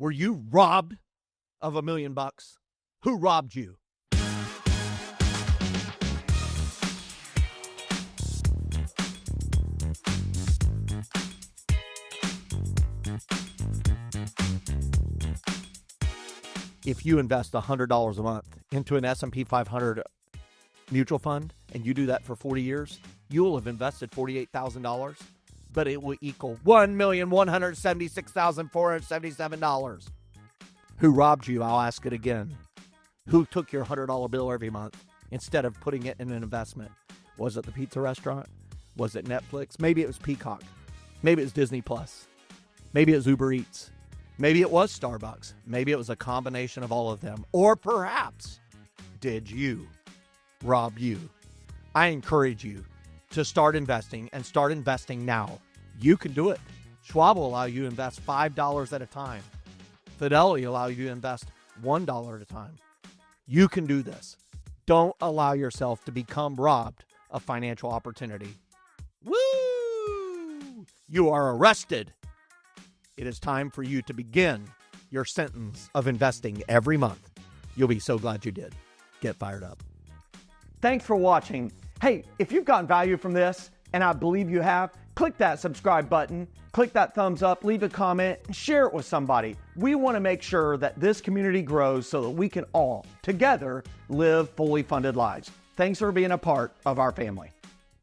Were you robbed of $1 million? Who robbed you? If you invest $100 a month into an S&P 500 mutual fund and you do that for 40 years, you will have invested $48,000, but it will equal $1,176,477. Who robbed you? I'll ask it again. Who took your $100 bill every month instead of putting it in an investment? Was it the pizza restaurant? Was it Netflix? Maybe it was Peacock. Maybe it was Disney Plus. Maybe it was Uber Eats. Maybe it was Starbucks. Maybe it was a combination of all of them. Or perhaps, did you rob you? I encourage you to start investing and start investing now. You can do it. Schwab will allow you to invest $5 at a time. Fidelity will allow you to invest $1 at a time. You can do this. Don't allow yourself to become robbed of financial opportunity. Woo! You are arrested. It is time for you to begin your sentence of investing every month. You'll be so glad you did. Get fired up. Thanks for watching. Hey, if you've gotten value from this, and I believe you have, click that subscribe button, click that thumbs up, leave a comment, and share it with somebody. We want to make sure that this community grows so that we can all, together, live fully funded lives. Thanks for being a part of our family.